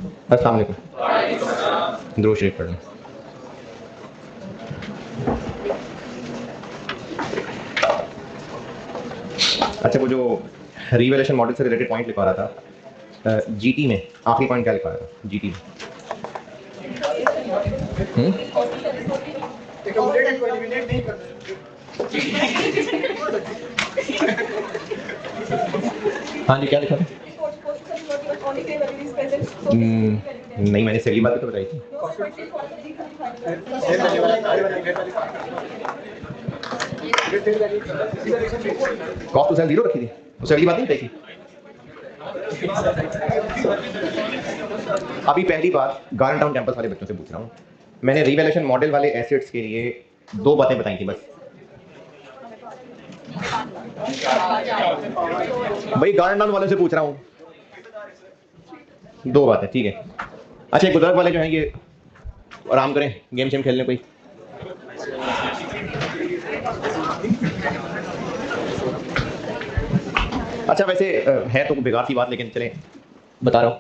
अस्सलाम वालेकुम। दुरूद शरीफ पढ़ना। अच्छा, वो जो रिवैल्यूएशन मॉडल से रिलेटेड पॉइंट लिखवा रहा था, जीटी में आखिरी पॉइंट क्या लिखवा रहा था जीटी में? हाँ जी, क्या लिखा था? नहीं, मैंने सही बात तो बताई थी। कॉस्ट टू सेल जीरो रखी थी, उससे अगली बात नहीं बताई थी। अभी पहली बार गार्डन टाउन कैंपस वाले बच्चों से पूछ रहा हूँ, मैंने रिवैल्यूएशन मॉडल वाले एसेट्स के लिए दो बातें बताई थी बस। भाई गार्डन टाउन वालों से पूछ रहा हूँ, दो बातें, ठीक है। अच्छा, एक बुजुर्ग वाले जो हैं ये आराम करें, गेम शेम खेलने कोई। अच्छा, वैसे है तो बेकार सी बात, लेकिन चले बता रहा हूँ।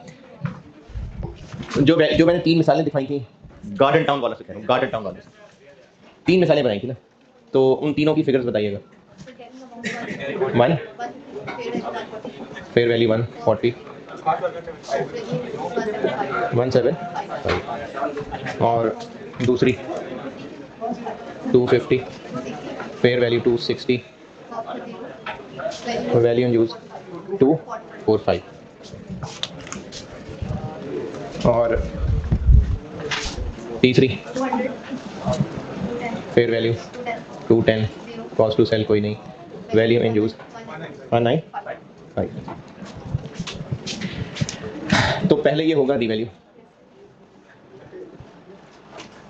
जो मैंने तीन मिसालें दिखाई थी गार्डन टाउन वालों से, कह रहा हूँ गार्डन टाउन वालों से तीन मिसालें बनाई थी ना, तो उन तीनों की फिगर्स बताइएगा। 1 फेयर वैल्यू 140 175 और दूसरी 250 fair value 260 value in use 245 और तीसरी fair value 210 cost to sell कोई नहीं, वैल्यू इन यूज 195। तो पहले ये होगा रीवैल्यू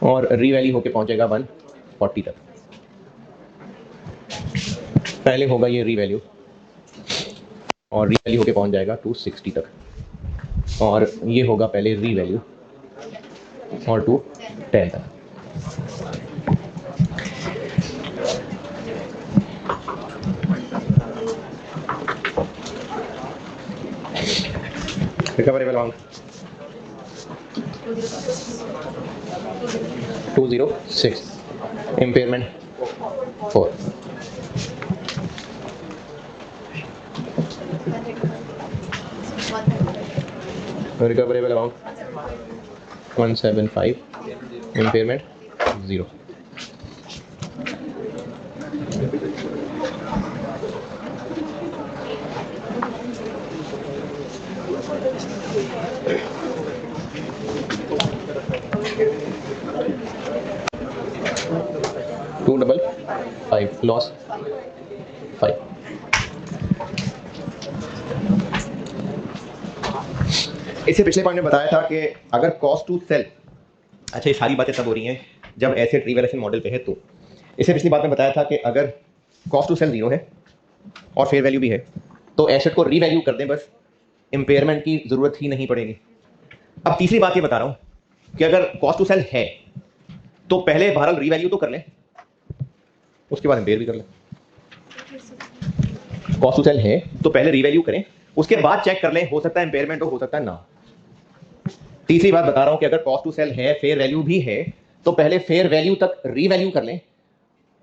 और रीवैल्यू होके पहुंचेगा 140 तक। पहले होगा ये रीवैल्यू और रीवैल्यू होके पहुंच जाएगा 260 तक, और ये होगा पहले रीवैल्यू और 210 तक। Recoverable amount 206, impairment 4। Recoverable amount 175, impairment 0। To double 5 loss 5। इससे पिछले पॉइंट में बताया था कि अगर कॉस्ट टू सेल, अच्छा ये सारी बातें तब हो रही हैं जब एसेट रिवैल्यूएशन मॉडल पे है, तो इससे पिछली बात में बताया था कि अगर कॉस्ट टू सेल जीरो है और फेयर वैल्यू भी है तो एसेट को रीवैल्यू कर दें, बस इम्पेयरमेंट की जरूरत ही नहीं पड़ेगी। अब तीसरी बात ये बता रहा हूं कि अगर कॉस्ट टू सेल है तो पहले बहरहाल रीवैल्यू तो कर लें, उसके बाद इम्पेयर भी कर लें। कॉस्ट टू सेल है तो पहले रीवैल्यू करें, उसके बाद चेक कर लें, हो सकता है इम्पेयरमेंट हो सकता है ना। तीसरी बात बता रहा हूं कि अगर कॉस्ट टू सेल है, फेयर वैल्यू भी है, तो पहले फेयर वैल्यू तक रीवैल्यू कर लें,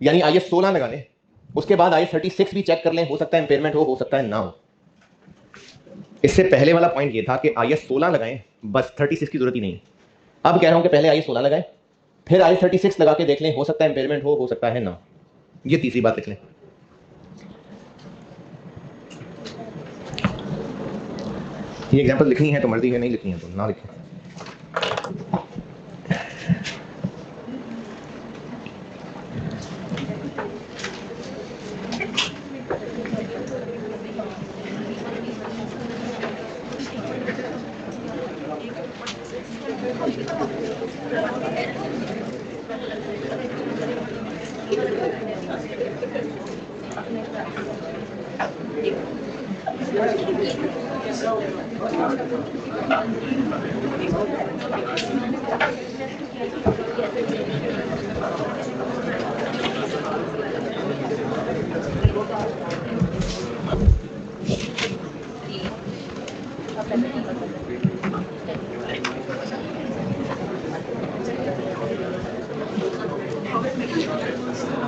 यानी IS 16 लगा लें, उसके बाद IS 36 भी चेक कर लें, हो सकता है इम्पेयरमेंट हो सकता है ना हो। इससे पहले वाला पॉइंट ये था कि IS 16 लगाएं, बस 36 की जरूरत ही नहीं। अब कह रहा हूं कि पहले IS 16 लगाएं, फिर IS 36 लगा के देख लें, हो सकता है इम्पेयरमेंट हो सकता है ना। ये तीसरी बात लिख लें। ये एग्जांपल लिखनी है तो मर्जी है, नहीं लिखनी है तो ना लिखें।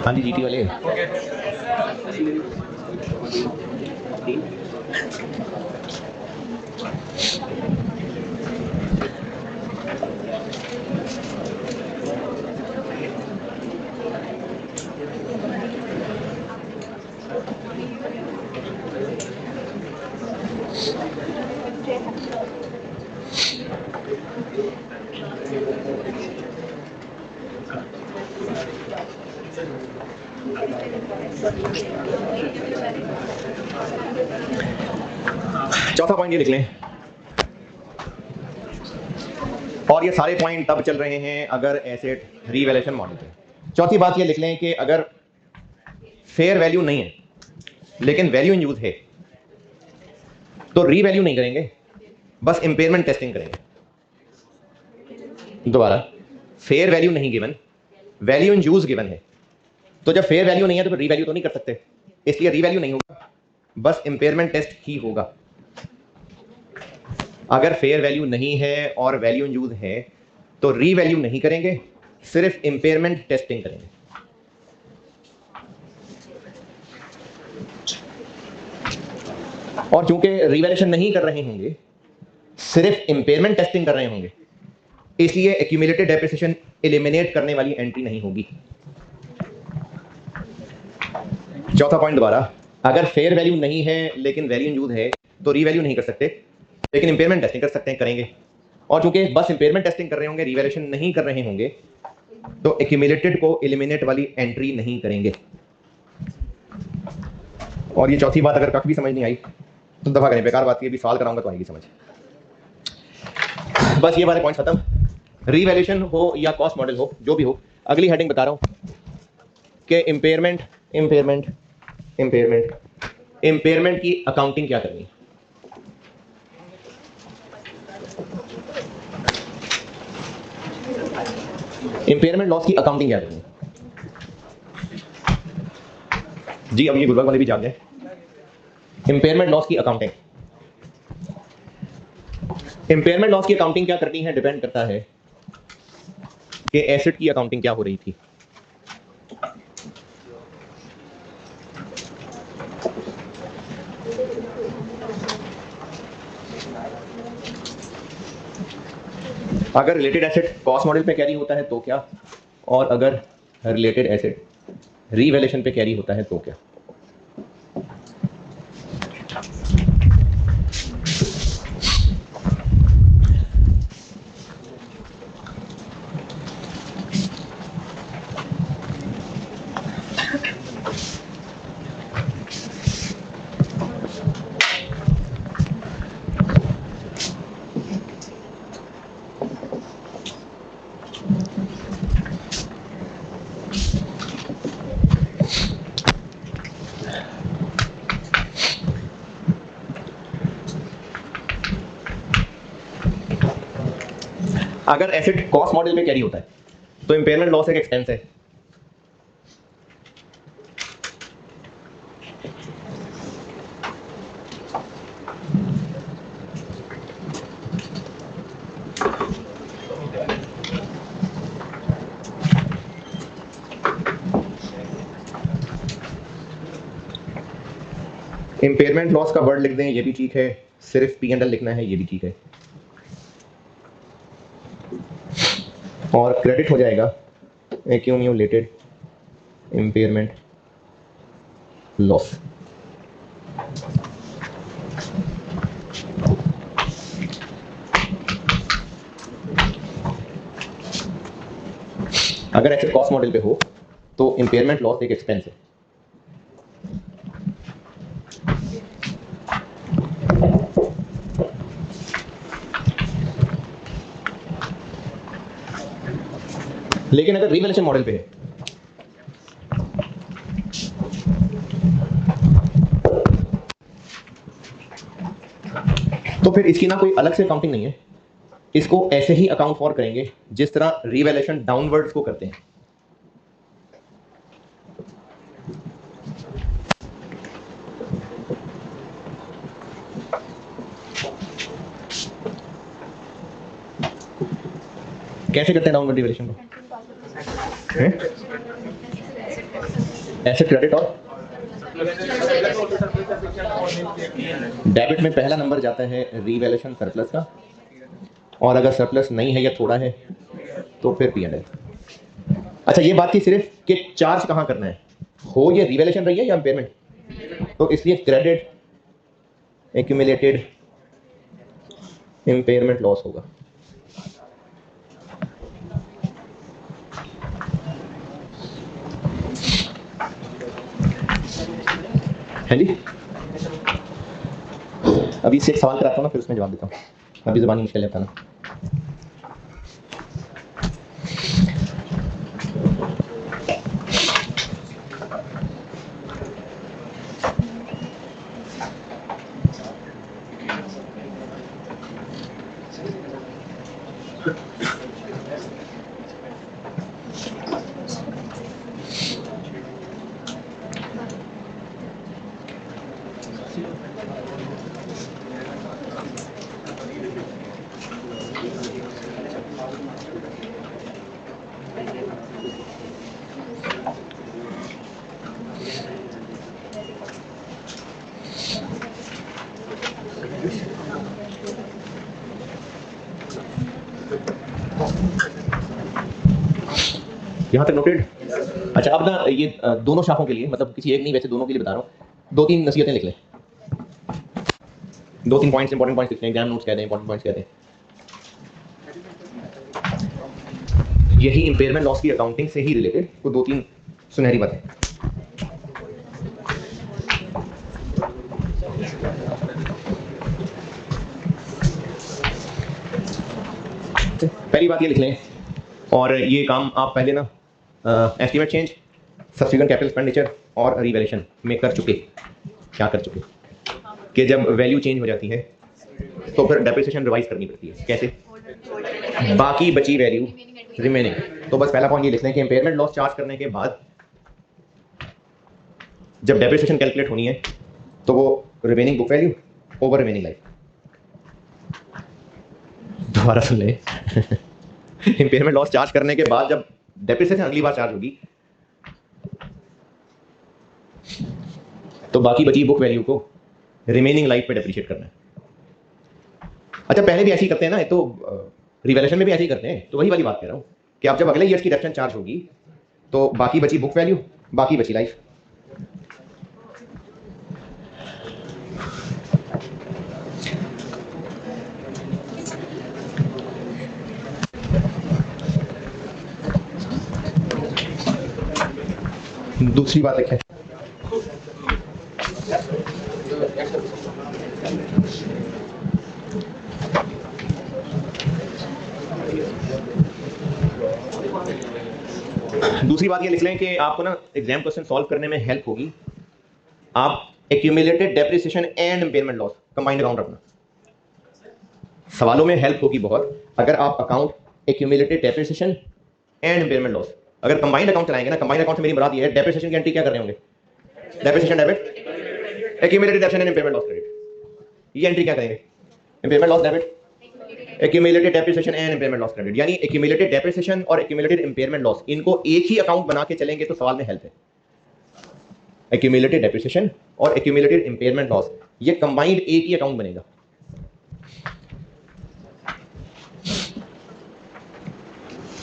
हाँ जी जीटी वाले चौथा पॉइंट ये लिख लें, और ये सारे पॉइंट तब चल रहे हैं अगर एसेट रीवैल्यूएशन मॉडल पे। चौथी बात ये लिख लें कि अगर फेयर वैल्यू नहीं है लेकिन वैल्यू इन यूज है तो रीवैल्यू नहीं करेंगे, बस इंपेयरमेंट टेस्टिंग करेंगे। दोबारा, फेयर वैल्यू नहीं given, value in use given है, तो जब फेयर वैल्यू नहीं है तो फिर रीवैल्यू तो नहीं कर सकते, इसलिए रीवैल्यू नहीं होगा, बस इंपेयरमेंट टेस्ट ही होगा। अगर फेयर वैल्यू नहीं है और वैल्यू इन यूज है तो रीवैल्यू नहीं करेंगे, सिर्फ इंपेयरमेंट टेस्टिंग करेंगे। और चूंकि रीवैल्यूएशन नहीं कर रहे होंगे, सिर्फ इंपेयरमेंट टेस्टिंग कर रहे होंगे, इसलिए एक्यूमुलेटेड डेप्रिसिएशन एलिमिनेट करने वाली एंट्री नहीं होगी। चौथा पॉइंट दोबारा, अगर फेयर वैल्यू नहीं है लेकिन वैल्यू इन यूज है तो रीवैल्यू नहीं कर सकते, लेकिन इंपेयरमेंट टेस्टिंग कर सकते हैं, करेंगे। और चूंकि बस इंपेयरमेंट टेस्टिंग कर रहे होंगे, रीवैल्यूएशन नहीं कर रहे होंगे, तो एक्यूमुलेटेड को एलिमिनेट वाली एंट्री नहीं करेंगे। और ये चौथी बात अगर कभी भी समझ नहीं आई तो दफा करें, बेकार बात की, अभी सवाल कराऊंगा तो आएगी समझ। बस ये वाले पॉइंट खत्म। रीवैल्यूएशन हो या कॉस्ट मॉडल हो, जो भी हो, अगली हेडिंग बता रहा हूं कि इंपेयरमेंट इंपेयरमेंट इंपेयरमेंट इंपेयरमेंट की अकाउंटिंग क्या करनी है। इंपेयरमेंट लॉस की अकाउंटिंग क्या करनी है जी, अब ये गुलबर्ग वाले भी जान जाए। इंपेयरमेंट लॉस की अकाउंटिंग, इंपेयरमेंट लॉस की अकाउंटिंग क्या करनी है डिपेंड करता है कि एसेट की अकाउंटिंग क्या हो रही थी। अगर रिलेटेड एसेट कॉस्ट मॉडल पे कैरी होता है तो क्या, और अगर रिलेटेड एसेट रीवैल्यूएशन पे कैरी होता है तो क्या। अगर एसेट कॉस्ट मॉडल पे कैरी होता है तो इंपेयरमेंट लॉस एक एक्सपेंस है। इंपेयरमेंट लॉस का वर्ड लिख दें, ये भी ठीक है, सिर्फ पी एंड एल लिखना है, ये भी ठीक है। और क्रेडिट हो जाएगा एक्यूमुलेटेड इंपेयरमेंट लॉस। अगर एसेट कॉस्ट मॉडल पे हो तो इंपेयरमेंट लॉस एक एक्सपेंस है। लेकिन अगर रीवैल्यूएशन मॉडल पे है तो फिर इसकी ना कोई अलग से अकाउंटिंग नहीं है, इसको ऐसे ही अकाउंट फॉर करेंगे जिस तरह रीवैल्यूएशन डाउनवर्ड्स को करते हैं। कैसे करते हैं डाउनवर्ड रिवैल्यूएशन को? एसेट क्रेडिट और डेबिट में पहला नंबर जाता है रिवैल्यूएशन सरप्लस का, और अगर सरप्लस नहीं है या थोड़ा है तो फिर P&L। अच्छा, ये बात थी सिर्फ कि चार्ज कहाँ करना है, हो ये रिवैल्यूएशन रही है या इम्पेयरमेंट, तो इसलिए क्रेडिट एक्यूमुलेटेड इम्पेयरमेंट लॉस होगा। है जी, अभी इससे एक सवाल कराता हूँ ना, फिर उसमें जवाब देता हूँ, अभी ज़बानी मुश्किल है ना। यहाँ तक नोटेड? अच्छा, अब ना ये दोनों शाखों के लिए, मतलब किसी एक नहीं, वैसे दोनों के लिए बता रहा हूँ, 2-3 नसीहतें लिख लें, 2-3 पॉइंट्स, इंपॉर्टेंट पॉइंट्स लिख लें, एग्जाम नोट्स कह दें, इंपॉर्टेंट पॉइंट्स कह दें। यही इंपेयरमेंट लॉस की अकाउंटिंग से ही रिलेटेड वो 2-3 सुनहरी बातें। पहली बात ये लिख लें, और ये काम आप पहले ना estimate change, subsequent capital expenditure और रिवैल्यूएशन में कर चुके। क्या कर चुके? कि जब वैल्यू चेंज हो जाती है तो फिर डेप्रिसिएशन रिवाइज करनी पड़ती है। कैसे? बाकी बची वैल्यू रिमेनिंग। तो बस पहला पॉइंट ये लिख लें कि इंपेयरमेंट लॉस चार्ज करने के बाद जब डेप्रिसिएशन कैलकुलेट होनी है तो वो remaining book value over remaining life. दोबारा सुन ले। इंपेयरमेंट लॉस चार्ज करने के बाद जब डेप्रिसिएशन अगली बार चार्ज होगी तो बाकी बची बुक वैल्यू को रिमेनिंग लाइफ पे डेप्रिशिएट करना है। अच्छा, पहले भी ऐसे ही करते हैं ना, तो रिवैल्यूएशन में भी ऐसे ही करते हैं। तो वही वाली बात कह रहा हूँ कि अब जब अगले ईयर की डेप्रिसिएशन चार्ज होगी तो बाकी बची बुक वैल्यू, बाकी बची लाइफ। दूसरी बात है, दूसरी बात ये लिख लें कि आपको ना एग्जाम क्वेश्चन सॉल्व करने में हेल्प होगी, आप accumulated depreciation and impairment loss combined account रखना। सवालों में हेल्प होगी बहुत अगर आप account accumulated depreciation and impairment loss, अगर कंबाइंड अकाउंट चलाएंगे ना। कंबाइंड अकाउंट से मेरी मुराद ये है, डेप्रिसिएशन की एंट्री क्या कर रहे होंगे? Depreciation debit, accumulated depreciation and impairment loss credit. ये एंट्री क्या करेंगे? Impairment loss debit, accumulated depreciation and impairment loss credit. यानी एक्यूमुलेटेड डेप्रिसिएशन और एक्यूमुलेटेड इंपेयरमेंट लॉस, इनको एक ही अकाउंट बना के चलेंगे तो सवाल में हेल्प है। एक्यूमुलेटेड डेप्रिसिएशन और एक्यूमुलेटेड इंपेयरमेंट लॉस, ये कंबाइंड एक ही अकाउंट बनेगा।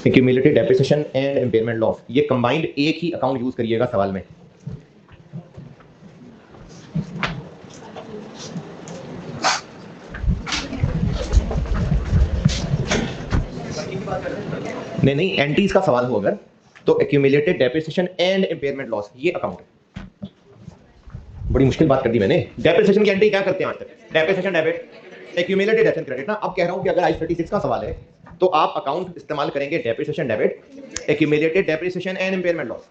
Accumulated depreciation and impairment loss, ये कंबाइंड एक ही अकाउंट यूज करिएगा सवाल में। नहीं, एंट्रीज का सवाल हो अगर, तो accumulated depreciation and impairment loss ये अकाउंट है। बड़ी मुश्किल बात कर दी मैंने। डेप्रिसिएशन की एंट्री क्या करते हैं आज तक? Depreciation debit, accumulated depreciation credit ना। अब कह रहा हूं कि अगर I-36 का सवाल है तो आप अकाउंट इस्तेमाल करेंगे depreciation debit, accumulated depreciation and impairment loss.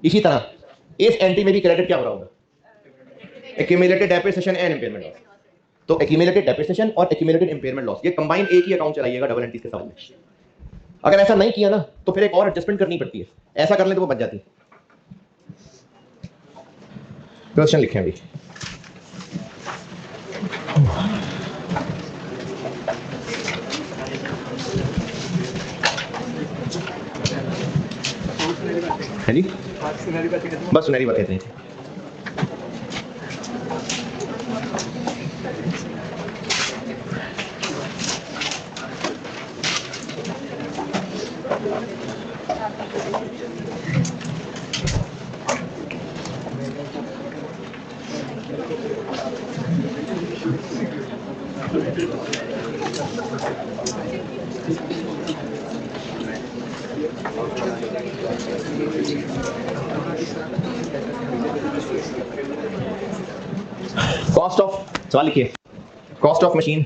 इसी तरह इस एंट्री में भी क्रेडिट क्या हो रहा होगा? Accumulated depreciation and impairment loss. तो एक्यूमुलेटेड डेप्रिसिएशन और एक्यूमुलेटेड इंपेयरमेंट लॉस, ये कंबाइंड एक ही अकाउंट चलाइएगा डबल एंट्रीज के सवाल में। अगर ऐसा नहीं किया ना तो फिर एक और एडजस्टमेंट करनी पड़ती है, ऐसा कर ले तो वो बच जाती है। क्वेश्चन लिखें अभी। है जी, बस सुनहरी बात कहते हैं। कॉस्ट ऑफ, सवाल लिखिए, cost of machine,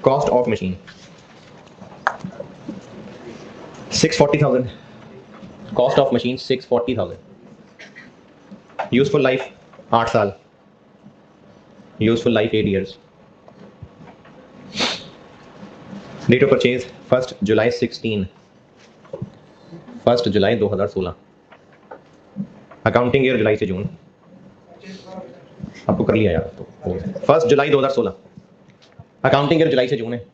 cost of machine 640,000, cost of machine 640,000, useful life 8 साल, useful life 8 years, date of purchase 1 जुलाई 16, 1 जुलाई 2016, अकाउंटिंग ईयर जुलाई से जून, आपको कर लिया यार, तो 1 जुलाई 2016, अकाउंटिंग ईयर जुलाई से जून है।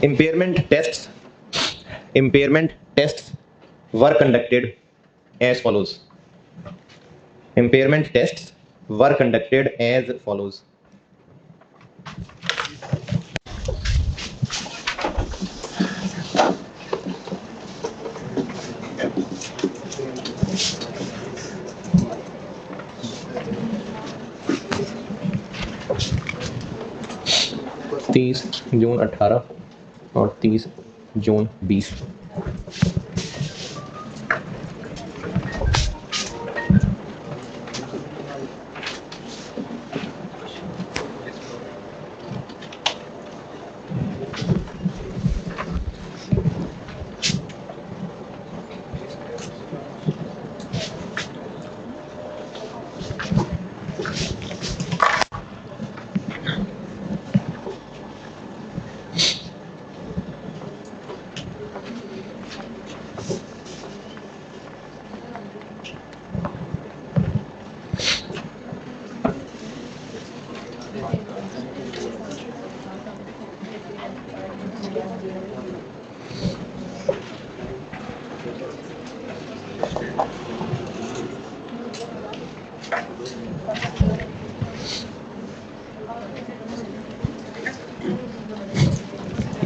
Impairment tests were conducted as follows. Impairment tests were conducted as follows. जून 18 और 30 जून 20।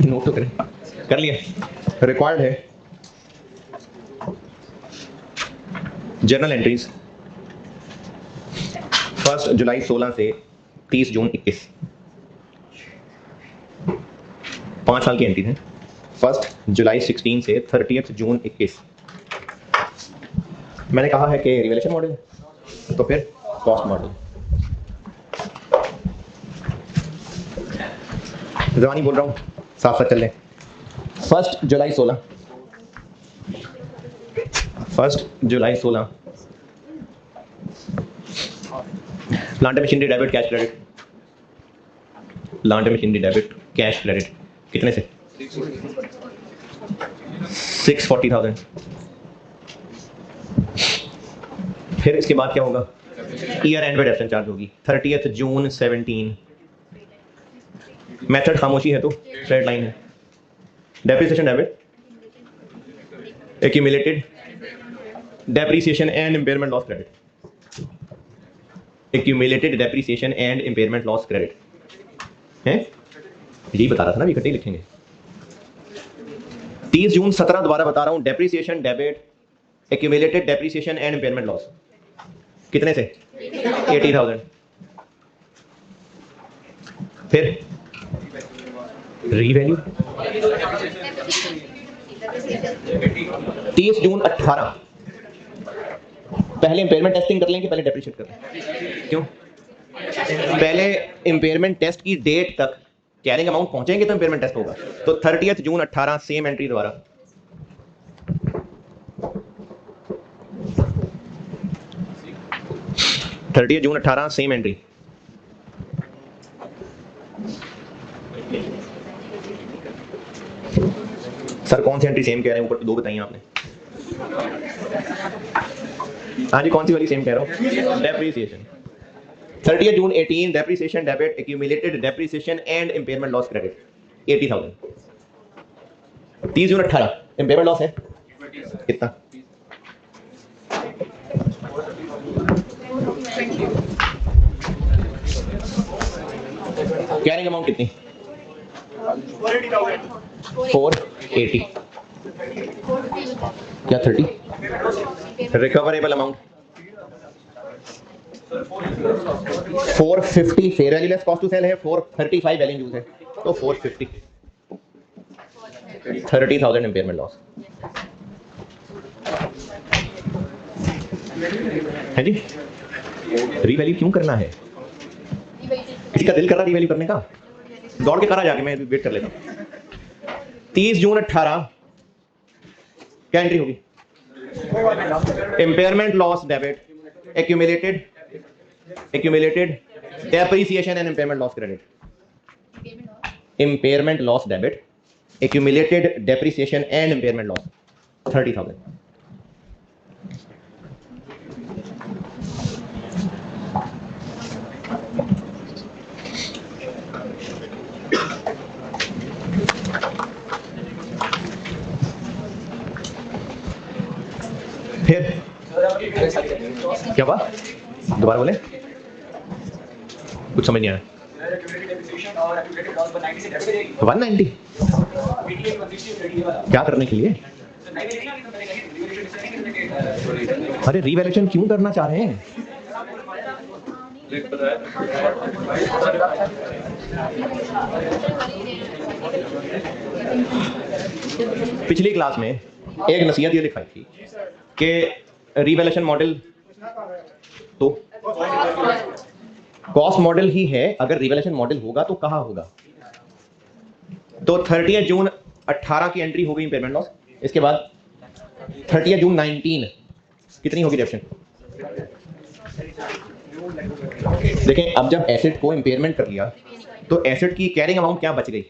नोट तो करें, कर लिया, रिक्वायर्ड है जर्नल एंट्रीज 1 जुलाई 16 से 30 जून 21, 5 साल की एंट्री है। 1 जुलाई 16 से 30 जून 21। मैंने कहा है कि रिवैल्यूएशन मॉडल है, तो फिर कॉस्ट मॉडल। जवानी बोल रहा हूँ, साथ साथ चल लें। 1 जुलाई 16, 1 जुलाई 16 plant machinery debit cash credit, plant machinery debit cash credit कितने से? 640,000। फिर इसके बाद क्या होगा? ईयर एंड पे डेप्थ चार्ज होगी 30 जून 17। मेथड खामोशी है तो स्ट्रेट लाइन है। Depreciation debit, accumulated depreciation and impairment loss credit, accumulated depreciation and impairment loss credit है, यही बता रहा था ना, इकट्ठे लिखेंगे। 30 जून 17 दोबारा बता रहा हूं, depreciation debit, accumulated depreciation and impairment loss कितने से? 80,000। फिर रीवैल्यू 30 जून 18। पहले इंपेयरमेंट टेस्टिंग कर लें कि पहले डेप्रिशिएट कर लें? क्यों? पहले इंपेयरमेंट टेस्ट की डेट तक कैरिंग अमाउंट पहुंचेंगे तो इंपेयरमेंट टेस्ट होगा। तो 30 जून 18 सेम एंट्री द्वारा 30 जून 18 सेम एंट्री। सर कौन सी एंट्री सेम कह रहे हैं? ऊपर तो 2 बताइए आपने। हाँ जी, कौन सी वाली सेम कह रहा हूँ? Depreciation. 30 June 18 depreciation debit, accumulated depreciation and impairment loss credit 80,000। 30 June 18 impairment loss है कितना? कैरिंग अमाउंट कितनी? 480। क्या 30? Recoverable amount 450 fair value less cost to sell है, 435 वैल्यू यूज है, तो 450 30,000 इम्पेयरमेंट लॉस है जी। रीवैल्यू क्यों करना है? किसी का दिल कर रहा रीवैल्यू करने का? दौड़ के करा जाके, मैं वेट कर लेता हूं। 30 जून 18 क्या एंट्री होगी? Impairment loss debit, accumulated depreciation and impairment loss credit. Impairment loss debit, accumulated depreciation and impairment loss 30,000। फिर क्या बात? दोबारा बोले, कुछ समझ नहीं आया। 190 क्या करने के लिए? अरे रीवैल्यूएशन क्यों करना चाह रहे हैं? पिछली क्लास में एक नसीहत ये लिखाई थी कि रीवैल्यूएशन मॉडल तो कॉस्ट मॉडल ही है, अगर रीवैल्यूएशन मॉडल होगा तो कहां होगा? तो 30 जून 18 की एंट्री हो गई इम्पेयरमेंट लॉस। इसके बाद 30 जून 19 कितनी होगी डिडक्शन? देखें, अब जब एसेट को इम्पेयरमेंट कर लिया तो एसेट की कैरिंग अमाउंट क्या बच गई?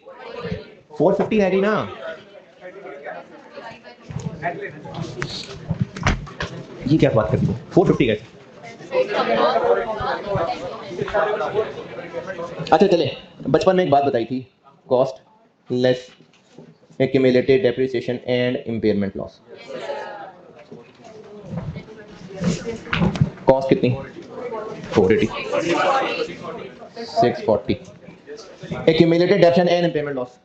450 रह गई ना। ये क्या बात करती हो? 450 कैसे? अच्छा चले, बचपन में एक बात बताई थी, cost less accumulated depreciation and impairment loss. Cost कितनी? 480, 640। Accumulated depreciation and impairment loss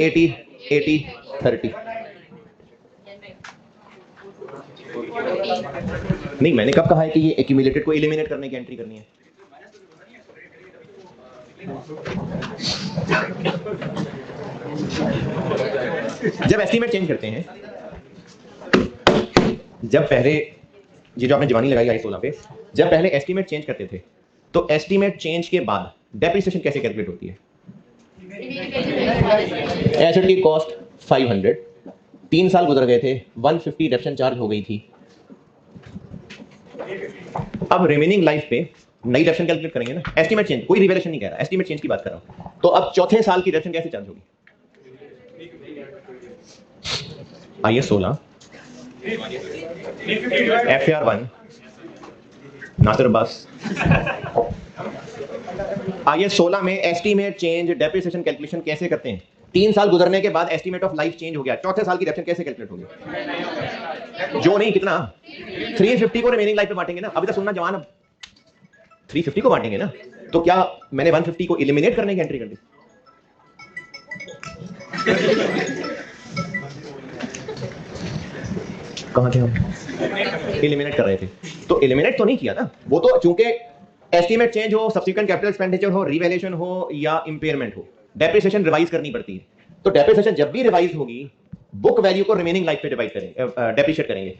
80, 80, 30। नहीं, मैंने कब कहा है कि ये एक्यूमुलेटेड को एलिमिनेट करने की एंट्री करनी है? जब एस्टीमेट चेंज करते हैं, जब पहले ये जो आपने जवानी लगाई आई 16 पे, जब पहले एस्टीमेट चेंज करते थे तो एस्टीमेट चेंज के बाद डेप्रिसिएशन कैसे कैलकुलेट होती है? एसेट की कॉस्ट 500, 3 साल गुजर गए थे, 150 डेप्शन चार्ज हो गई थी। अब रिमेनिंग लाइफ पे नई डेप्शन कैलकुलेट करेंगे ना। एस्टीमेट चेंज, कोई रिवैल्यूएशन नहीं कह रहा, एस्टीमेट चेंज की बात कर रहा हूं। तो अब चौथे साल की डेप्शन कैसे चार्ज होगी? आइए 16 FAR 1 नासिर बस। आइए 16 में एस्टीमेट चेंज डेप्रिसिएशन कैलकुलेशन कैसे करते हैं? 3 साल गुजरने के बाद एस्टीमेट ऑफ लाइफ चेंज हो गया, चौथे साल की डेप्शन कैसे कैलकुलेट होगी? जो नहीं, कितना? 350 को रिमेनिंग लाइफ पे बांटेंगे ना। अभी तक सुनना जवान, अब 350 को बांटेंगे ना, तो क्या मैंने 150 को एलिमिनेट करने की एंट्री कर दी? कहां थे हम? एलिमिनेट कर रहे थे, तो एलिमिनेट तो नहीं किया ना वो, तो चूंकि एस्टीमेट चेंज हो, सब्सिक्वेंट कैपिटल एक्सपेंडिचर हो, रिवैल्यूएशन हो या इंपेयरमेंट हो, डेप्रिसिएशन रिवाइज करनी पड़ती है। तो डेप्रिसिएशन जब भी रिवाइज होगी, बुक वैल्यू को रिमेनिंग लाइफ पे डिवाइड करेंगे, डेप्रिशिएट करेंगे।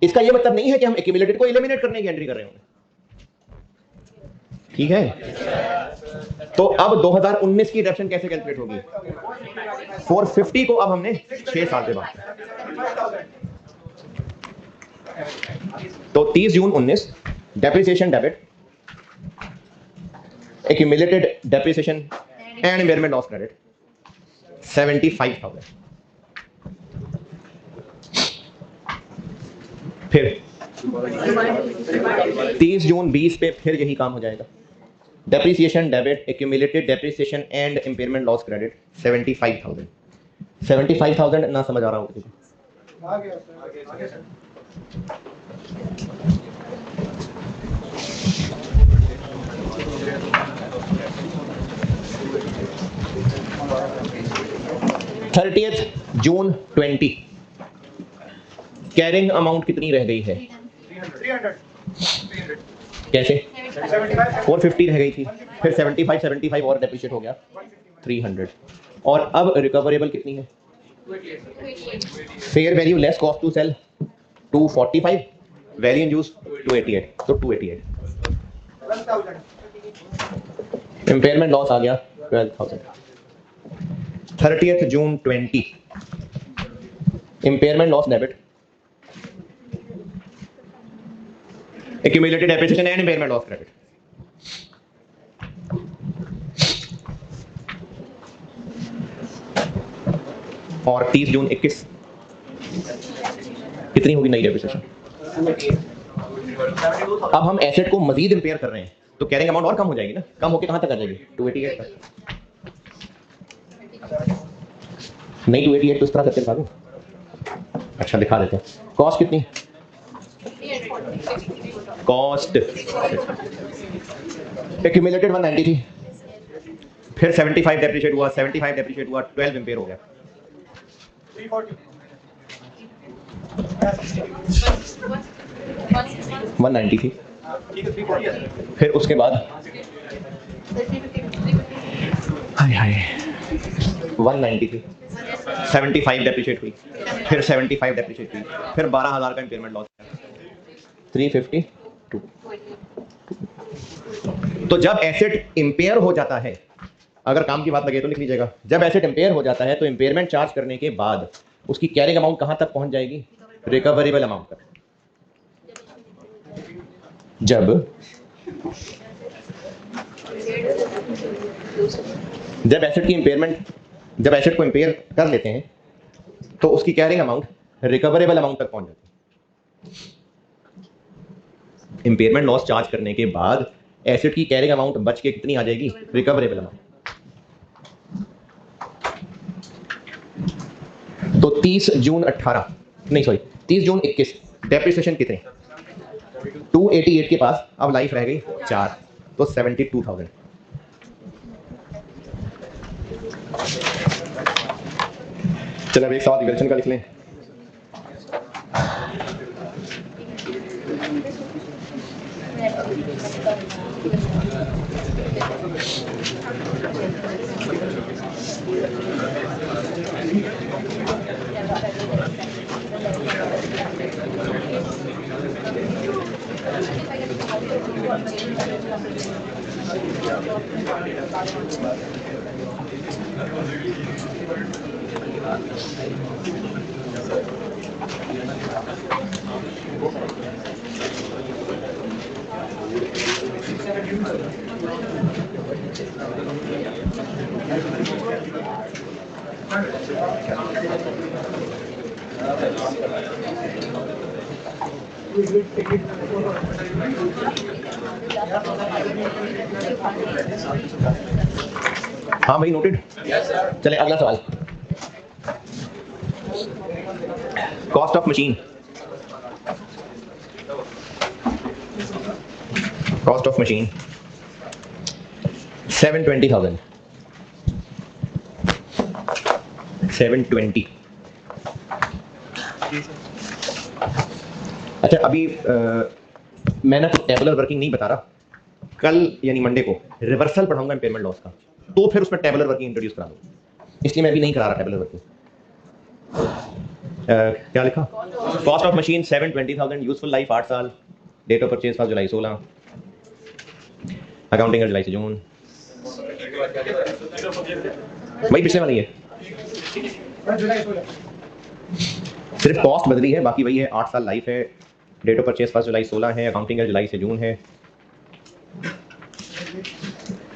इसका यह मतलब नहीं है कि हम एक्यूमुलेटेड को एलिमिनेट करने की एंट्री कर रहे होंगे, ठीक है? तो अब 2019 की डेप्शन कैसे कैलकुलेट होगी? 450 को अब हमने 6 साल के बाद, तो 30 जून 19 depreciation debit, accumulated depreciation and impairment loss credit 75,000। फिर 30 जून 20 पे फिर यही काम हो जाएगा। Depreciation debit, accumulated depreciation and impairment loss credit 75,000। 75,000 ना समझ आ रहा हो किसी को? 30th जून 20 कैरिंग अमाउंट कितनी रह गई है? 300। कैसे? 450 रह गई थी, फिर 75 और डेप्रिशिएट हो गया 300, और अब रिकवरेबल कितनी है? Fair value less cost to sell 245, value in use 288, तो 288। इम्पेयरमेंट लॉस आ गया 12,000। 30th June 20 impairment loss debit, accumulated depreciation and impairment loss credit. और 30 जून 21 कितनी होगी नई डेप्रिसिएशन? अब हम एसेट को मजीद इंपेयर कर रहे हैं तो कैरिंग अमाउंट और कम हो जाएगी ना, कम होके कहां तक आ जाएगी? 288 तक। नहीं 288 तो इस तरह करके दिखा दूं। अच्छा दिखा देते हैं। कॉस्ट कितनी? कॉस्ट एक्यूमुलेटेड 190 थी, फिर 75 डेप्रिशिएट हुआ, 75 डेप्रिशिएट हुआ, 12 इंपेयर हो गया। 190 थी, फिर उसके बाद हाय हाय 190 थी, 75 डेप्रिशिएट हुई, फिर 75 डेप्रिशिएट हुई, फिर 12,000 का इम्पेयरमेंट लॉस 352। तो जब एसेट इंपेयर हो जाता है, अगर काम की बात लगे तो लिख लीजिएगा, जब एसेट इंपेयर हो जाता है तो इम्पेयरमेंट चार्ज करने के बाद उसकी कैरिंग अमाउंट कहां तक पहुंच जाएगी? रिकवरेबल अमाउंट तक। जब एसेट की इंपेयरमेंट, जब एसेट को इंपेयर कर लेते हैं तो उसकी कैरिंग अमाउंट रिकवरेबल अमाउंट तक पहुंच जाती है। इंपेयरमेंट लॉस चार्ज करने के बाद एसेट की कैरिंग अमाउंट बच के कितनी आ जाएगी? Recoverable amount. तो 30 जून 21 डेप्रिसिएशन कितने? 288 के पास अब लाइफ रह गई 4, तो 72,000। चलो अब एक सवाल रिवैल्यूएशन का लिख लें। हाँ भाई नोटेड। चले अगला सवाल। Cost of machine, cost of machine 720,000। 720। अच्छा अभी मैं ना टेबुलर वर्किंग नहीं बता रहा, कल यानी मंडे को रिवर्सल पढ़ाऊंगा इम्पेयरमेंट लॉस का, तो फिर उसमें टेबुलर वर्किंग इंट्रोड्यूस करा दूँ, इसलिए मैं अभी नहीं करा रहा टेबुलर वर्किंग। क्या लिखा? Cost of machine 720,000, useful life 8 साल, डेट ऑफ परचेज 1 जुलाई 16, अकाउंटिंग जुलाई से जून। भाई पिछले वाली है, सिर्फ कॉस्ट बदली है, बाकी वही है। 8 साल लाइफ है, डेट ऑफ परचेज 1 जुलाई 16 है, अकाउंटिंग जुलाई से जून है,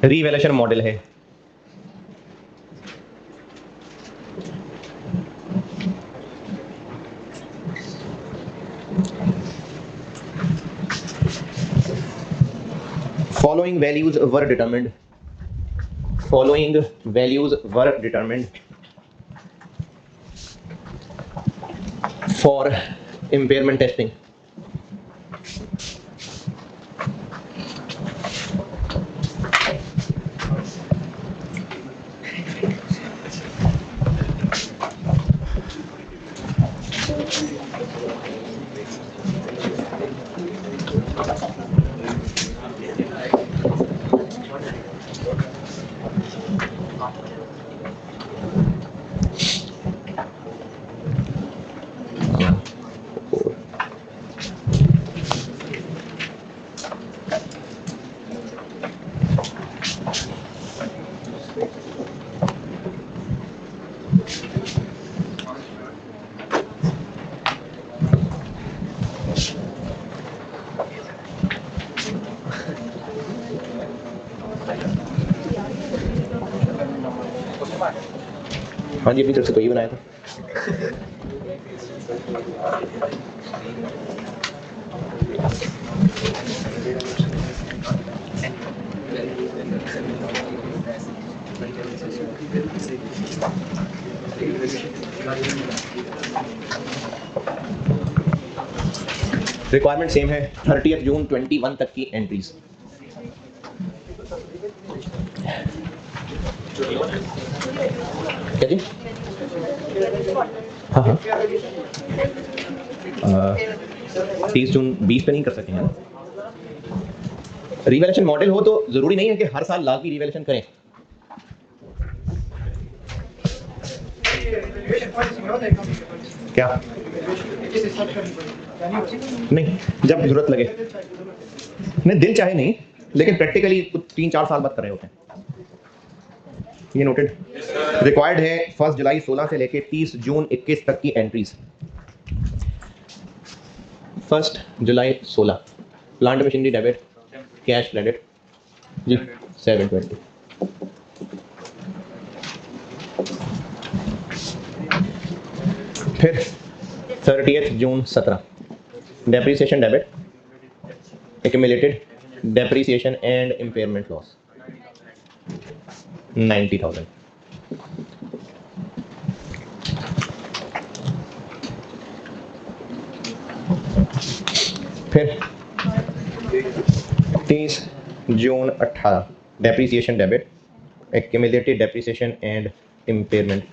रीवैल्यूएशन मॉडल है। Follow following values were determined for impairment testing. हाँ जी, अपनी तरफ से तो ये बनाया था। रिक्वायरमेंट सेम है, 30 जून 21 तक की एंट्रीज। क्या जी? हाँ हाँ 30 जून 20 पे नहीं कर सकेंगे ना। रिवैल्यूएशन मॉडल हो तो जरूरी नहीं है कि हर साल लाख की रिवैल्यूएशन करें। क्या नहीं, जब जरूरत लगे, नहीं दिल चाहे नहीं, लेकिन प्रैक्टिकली कुछ 3-4 साल बाद कर रहे होते हैं। ये नोटेड। रिक्वायर्ड है 1 जुलाई 16 से लेके 30 जून 21 तक की एंट्रीज। 1 जुलाई 16 plant machinery debit, cash credit जी 720। फिर 30 जून 17 depreciation debit, accumulated depreciation and impairment loss 90,000। फिर 30 जून 18 depreciation debit, accumulated depreciation and impairment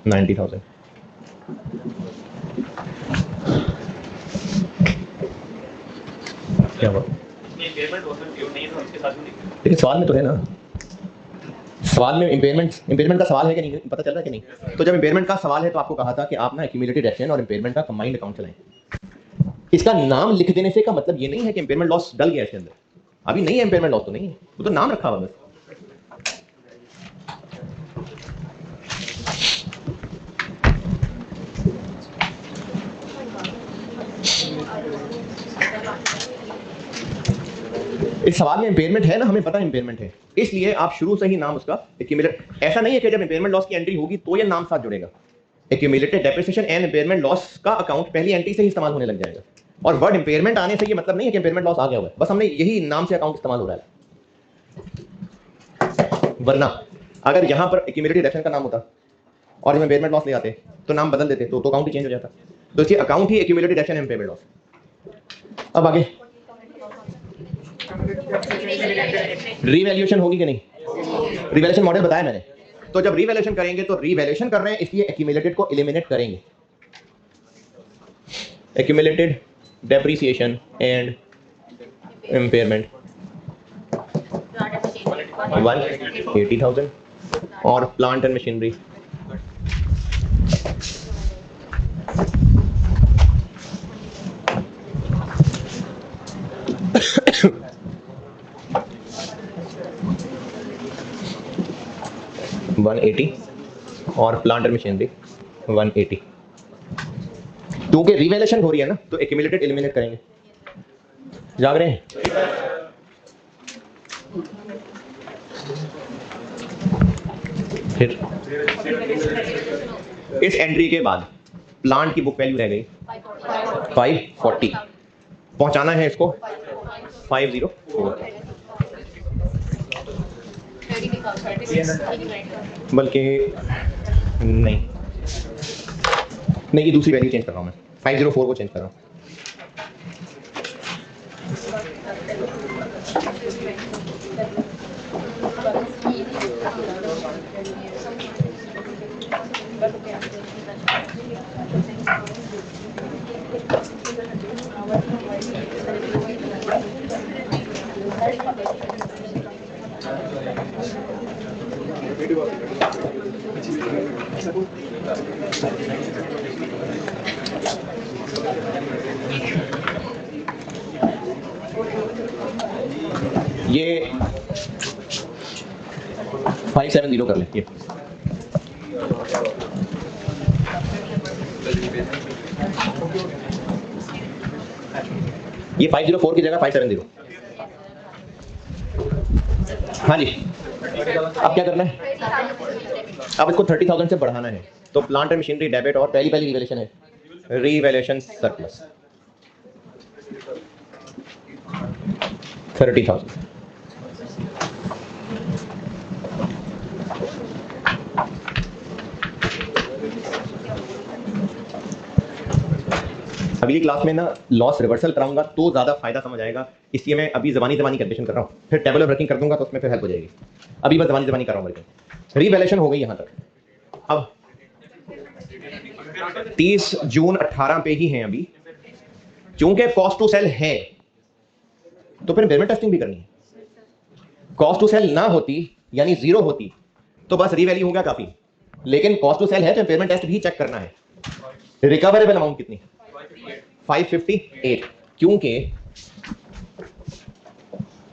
90,000। क्या हुआ? लेकिन सवाल में तो है ना, सवाल में इम्पेयरमेंट का सवाल है कि नहीं, पता चल रहा है कि नहीं? तो जब इम्पेयरमेंट का सवाल है तो आपको कहा था कि आप ना एक्यूमुलेटेड एक्शन और इम्पेयरमेंट का कंबाइंड अकाउंट चलाएं। इसका नाम लिख देने से का मतलब ये नहीं है कि इम्पेयरमेंट लॉस डल गया इसके अंदर। अभी नहीं है, इम्पेयरमेंट लॉस तो नहीं है, वो तो नाम रखा हुआ बस। इस सवाल में इम्पेयरमेंट है ना, हमें पता है इम्पेयरमेंट है, इसलिए आप शुरू से ही नाम उसका एक्यूमुलेट। ऐसा नहीं है कि जब इम्पेयरमेंट लॉस की एंट्री होगी तो ये नाम साथ जुड़ेगा। Accumulated depreciation and impairment loss का अकाउंट पहली एंट्री से ही इस्तेमाल होने लग जाएगा। और वर्ड इम्पेयरमेंट आने से ये मतलब नहीं है कि इम्पेयरमेंट लॉस आ गया हुआ है, बस हमने यही नाम से अकाउंट इस्तेमाल हो रहा है। वरना अगर यहां पर एक्यूमुलेटेड एक्शन का नाम होता और इसमें इम्पेयरमेंट लॉस ले आते तो नाम बदल देते तो अकाउंट ही चेंज हो जाता। तो इसलिए account he accumulated action and impairment loss. अब आगे रीवैल्यूएशन होगी कि नहीं? रीवैल्यूएशन मॉडल बताया मैंने। तो जब रीवैल्यूएशन करेंगे तो रीवैल्यूएशन कर रहे हैं इसलिए एक्यूमुलेटेड को एलिमिनेट करेंगे। एक्यूमुलेटेड डेप्रिसिएशन एंड इम्पेयरमेंट 180,000 और प्लांट एंड मशीनरी 180 और प्लांट एंड मशीनरी 180। क्योंकि रिवैल्यूएशन हो रही है ना तो एक्यूमुलेटेड एलिमिनेट करेंगे। जाग रहे हैं? फिर इस एंट्री के बाद प्लांट की बुक वैल्यू रह गई 540, पहुंचाना है इसको 504, बल्कि नहीं नहीं, ये दूसरी वैल्यू चेंज कर रहा हूँ मैं, 504 को चेंज कर रहा हूँ। ये 570 कर ले, ये 504 की जगह 570। हाँ जी, अब क्या करना है? अब इसको 30,000 से बढ़ाना है। तो प्लांट एंड मशीनरी डेबिट और पहली रिवैल्यूएशन है, रिवैल्यूएशन सरप्लस 30,000। अगली क्लास में ना लॉस रिवर्सल कराऊंगा तो ज्यादा फायदा समझ आएगा, इसलिए मैं अभी जबानी कैलकुलेशन कर रहा हूँ, फिर टेबल वर्किंग कर दूंगा तो उसमें फिर हेल्प हो जाएगी। अभी बस जबानी कर रहा हूँ। रिवैल्यूएशन हो गई यहां तक। अब 30 जून 18 पे ही है अभी, चूंकि कॉस्ट टू सेल है तो फिर इम्पेयरमेंट टेस्टिंग भी करनी है। कॉस्ट टू सेल ना होती यानी जीरो होती तो बस रीवैल्यू हो गया काफी, लेकिन कॉस्ट टू सेल है तो इम्पेयरमेंट टेस्ट भी चेक करना है। रिकवरेबल अमाउंट कितनी? 558, क्योंकि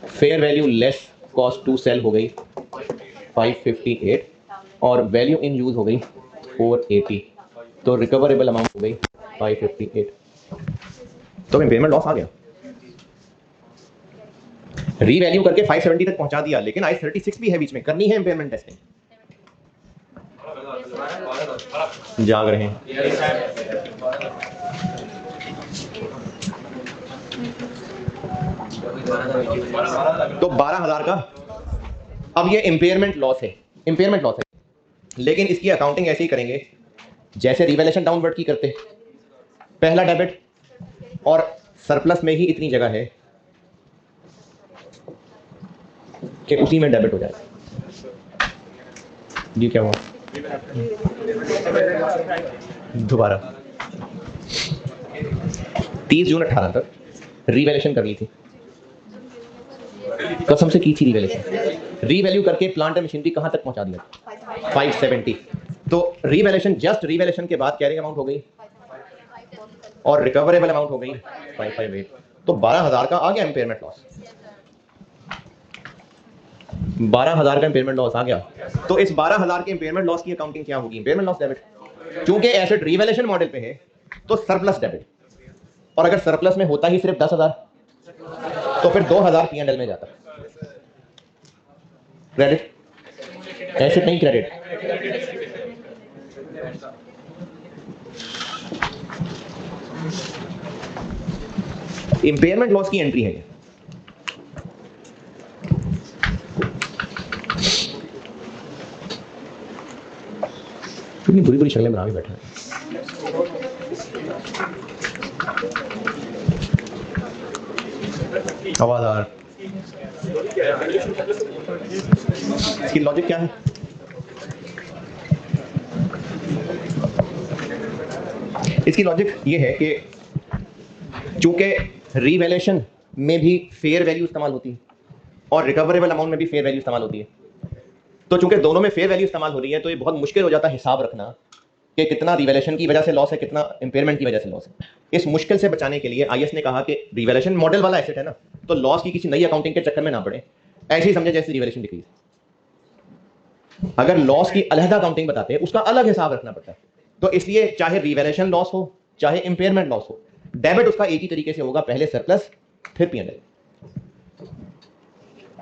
fair value less cost to sell हो गई 558 और वैल्यू इन यूज हो गई 480, तो रिकवरेबल अमाउंट हो गई 558, तो इम्पेयरमेंट लॉस आ गया। रीवैल्यू करके 570 तक पहुंचा दिया, लेकिन I-36 भी है बीच में, करनी है इम्पेयरमेंट टेस्टिंग। जाग रहे हैं। तो 12,000 का अब ये इम्पेयरमेंट लॉस है, इम्पेयरमेंट लॉस है, लेकिन इसकी अकाउंटिंग ऐसे ही करेंगे जैसे रिवैल्यूएशन डाउनवर्ड की करते। पहला डेबिट और सरप्लस में ही इतनी जगह है कि उसी में डेबिट हो जाए। ये क्या हुआ? दोबारा 30 जून 18 तक रिवैल्यूएशन कर ली थी, कसम से की थी रिवैल्यूएशन। रीवैल्यू करके प्लांट एंड मशीनरी कहां तक पहुंचा दिया? 570। तो रिवैल्यूएशन, जस्ट रिवैल्यूएशन के बाद कैरिंग अमाउंट हो गई और रिकवरेबल अमाउंट हो गई 558, तो 12,000 का आ गया इम्पेयरमेंट लॉस। 12,000 का इम्पेयरमेंट लॉस आ गया। तो इस 12,000 के इम्पेयरमेंट लॉस की अकाउंटिंग क्या होगी? इम्पेयरमेंट लॉस डेबिट, क्योंकि एसेट रिवैल्यूएशन मॉडल पे है तो सरप्लस डेबिट, और अगर सरप्लस में होता ही सिर्फ 10,000 तो फिर 2,000 P&L में जाता। क्रेडिट, एसेट नहीं क्रेडिट। इम्पेयरमेंट लॉस की एंट्री है ये। कितनी बुरी बुरी शक्लें बना के बैठा है। आवाज़, इसकी लॉजिक क्या है? इसकी लॉजिक ये है कि चूंकि रीवैल्यूएशन में भी फेयर वैल्यू इस्तेमाल होती है और रिकवरेबल अमाउंट में भी फेयर वैल्यू इस्तेमाल होती है, तो चूंकि दोनों में फेयर वैल्यू इस्तेमाल हो रही है तो ये बहुत मुश्किल हो जाता है हिसाब रखना कि कितना रिवैल्यूएशन की वजह से लॉस है, कितना इम्पेयरमेंट की वजह से लॉस है। इस मुश्किल से बचाने के लिए आईएस ने कहा कि रिवैल्यूएशन मॉडल वाला एसेट है ना, तो लॉस की किसी नई अकाउंटिंग के चक्कर में ना पड़े, ऐसे ही समझे जैसे रिवैल्यूएशन डिक्रीज। अगर लॉस की अलग अकाउंटिंग बताते हैं उसका अलग हिसाब रखना पड़ता है, तो इसलिए चाहे रिवैल्यूएशन लॉस हो चाहे इम्पेयरमेंट लॉस हो, डेबिट उसका एक ही तरीके से होगा, पहले सरप्लस फिर P&L,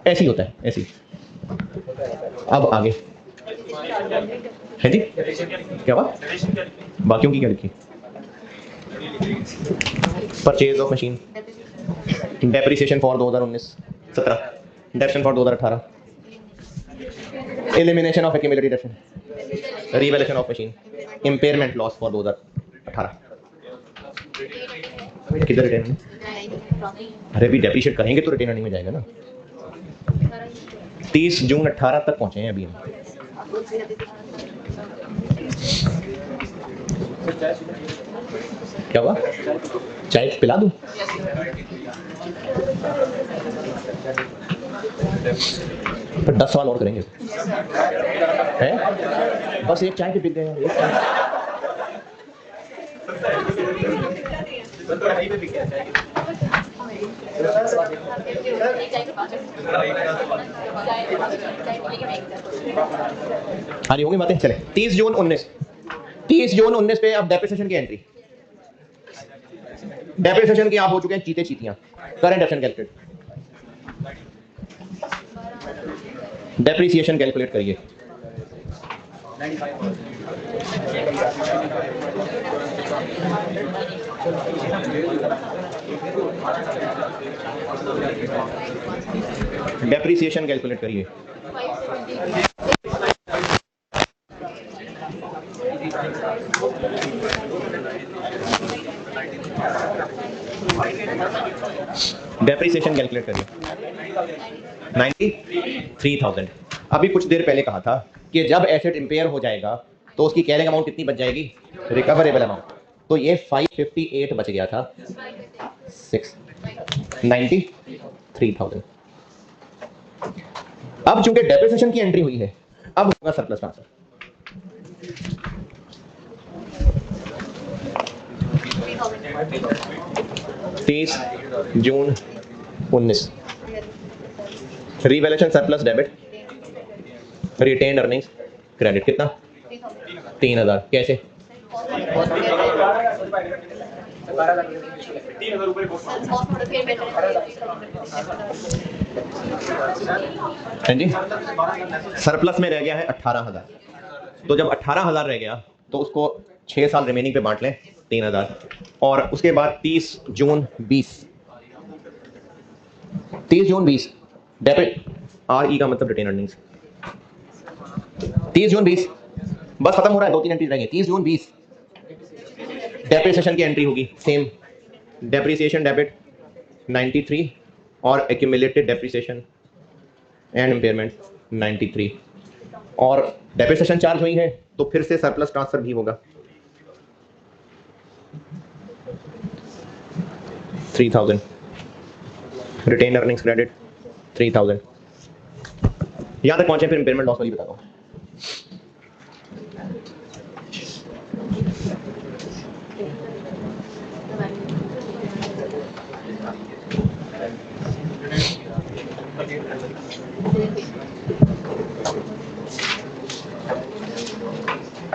ऐसे ही होता है, ऐसे ही। अब आगे है जी, क्या बात? बाकियों की क्या लिखी? Purchase of machine depreciation for 2019 17, depreciation for 2018, elimination of accumulated depreciation, revaluation of machine, impairment loss for 2018। किधर रिटेन? अरे भी डेप्रिशिएट करेंगे तो रिटेन अर्निंग में जाएगा ना। 30 जून 18 तक पहुंचे हैं अभी हम। क्या हुआ? चाय पिला दूं? तो 10 सवाल और करेंगे है? बस एक चाय के पी गए हैं। हाँ होंगी बातें। चले 30 जून 19 पे अब डेप्रिसिएशन की एंट्री। डेप्रिसिएशन की आप हो चुके हैं चीते चीतियां। Current asset calculate, depreciation calculate करिए। डेप्रिसिएशन कैलकुलेट करिए। डेप्रिसिएशन कैलकुलेट करिए 93,000। अभी कुछ देर पहले कहा था कि जब एसेट इंपेयर हो जाएगा तो उसकी कैरिंग अमाउंट कितनी बच जाएगी? Recoverable amount. तो ये 558 बच गया था। 93,000। अब चूंकि डेप्रिसिएशन की एंट्री हुई है, अब होगा सरप्लस ट्रांसफर। तीस जून 19 revaluation surplus debit, retained earnings credit कितना? 3,000। कैसे? हाँ जी, सरप्लस में रह गया है 18,000। तो जब 18,000 रह गया तो उसको 6 साल रिमेनिंग पे बांट लें 3,000। और उसके बाद 30 जून 20 डेबिट, RE का मतलब रिटेन अर्निंग्स। 30 जून 20 बस खत्म हो रहा है, 2-3 एंट्री रहेंगे। 30 जून 20 डेप्रिसिएशन की एंट्री होगी। सेम डेप्रिसिएशन डेबिट 93 और एक्यूमुलेटेड डेप्रिसिएशन एंड इम्पेयरमेंट 93 और डेप्रिसिएशन चार्ज हुई है तो फिर से सरप्लस ट्रांसफर भी होगा 3,000। Retain earnings credit 3,000। यहां तक पहुंचे, फिर इम्पेयरमेंट लॉस वाली बताता हूं।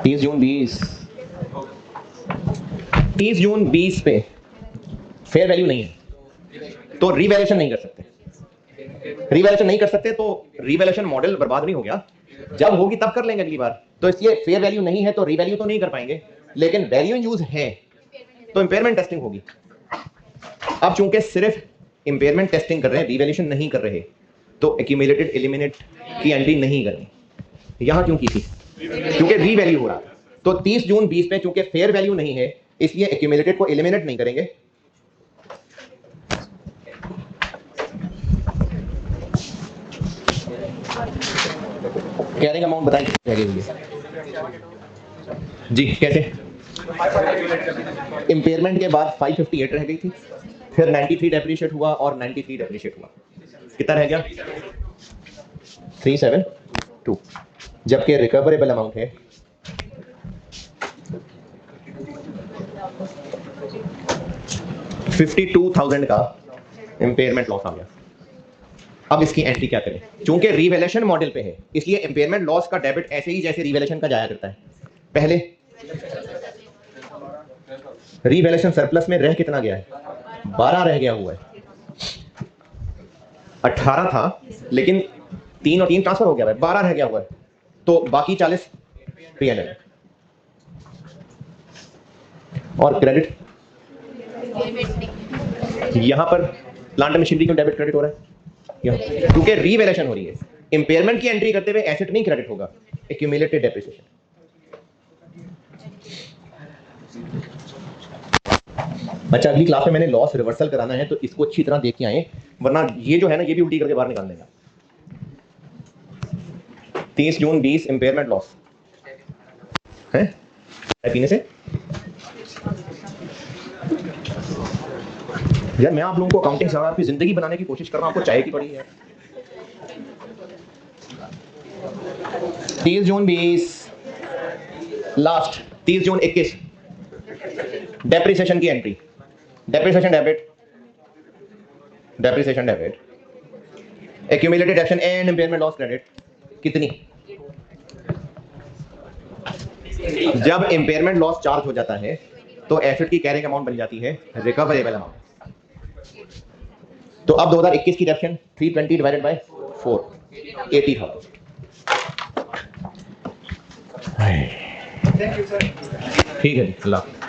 तीस जून 20 पे फेयर वैल्यू नहीं है तो रीवैल्यूएशन नहीं कर सकते। तो रीवैल्यूएशन मॉडल बर्बाद नहीं हो गया, जब होगी तब कर लेंगे अगली बार। तो इसलिए फेयर वैल्यू नहीं है तो रीवैल्यू तो नहीं कर पाएंगे, लेकिन वैल्यू इन यूज है तो इंपेयरमेंट टेस्टिंग होगी। अब चूंकि सिर्फ इंपेयरमेंट टेस्टिंग कर रहे हैं, रीवैल्यूएशन नहीं कर रहे, तो एक्यूमुलेटेड एलिमिनेट की एंट्री नहीं करनी। यहां क्यों की थी? क्योंकि रीवैल्यू हो रहा था। तो 30 जून 20 में चूंकि फेयर वैल्यू नहीं है इसलिए एक्यूमुलेटेड को एलिमिनेट नहीं करेंगे। कैरिंग अमाउंट बताएं जी कैसे? इंपेयरमेंट के बाद 558 रह गई थी, फिर 93 डेप्रिशिएट हुआ और 93 डेप्रिशिएट हुआ। कितना रह गया? 372। जबकि रिकवरेबल अमाउंट है 52,000 का इंपेयरमेंट लॉस आ गया। अब इसकी एंट्री क्या करें? चूंकि रीवैल्यूएशन मॉडल पे है इसलिए इंपेयरमेंट लॉस का डेबिट ऐसे ही जैसे रीवैल्यूएशन का जाया करता है। पहले रीवैल्यूएशन सरप्लस में रह कितना गया है? 12 रह गया हुआ है। 18 था लेकिन 3 और 3 ट्रांसफर हो गया है, 12 रह गया हुआ है। तो बाकी 40 P&L और क्रेडिट यहां पर प्लांट एंड मशीनरी क्यों डेबिट क्रेडिट हो रहा है? क्योंकि रीवैल्यूएशन हो रही है। इंपेयरमेंट की एंट्री करते हुए एसेट नहीं क्रेडिट होगा, एक्यूमुलेटेड डेप्रिसिएशन। अच्छा, अगली क्लास में मैंने लॉस रिवर्सल कराना है, तो इसको अच्छी तरह देख के आए, वरना ये जो है ना, ये भी उल्टी करके बाहर निकाल देगा। 30 जून 20 इंपेयरमेंट लॉस है पीने से। यार मैं आप लोगों को अकाउंटिंग सर आपकी जिंदगी बनाने की कोशिश कर रहा हूं, आपको चाय की पड़ी है। 30 जून 20 लास्ट 30 जून 21 डेप्रिसिएशन की entry, depreciation debit, depreciation debit, accumulated action and impairment loss credit कितनी? जब इंपेयरमेंट लॉस चार्ज हो जाता है तो एसेट की कैरिंग अमाउंट बन जाती है रिकवरेबल अमाउंट। तो अब 2021 की डेप्शन 320 डिवाइडेड बाय 4 80,000। ठीक है जी, अल्लाह।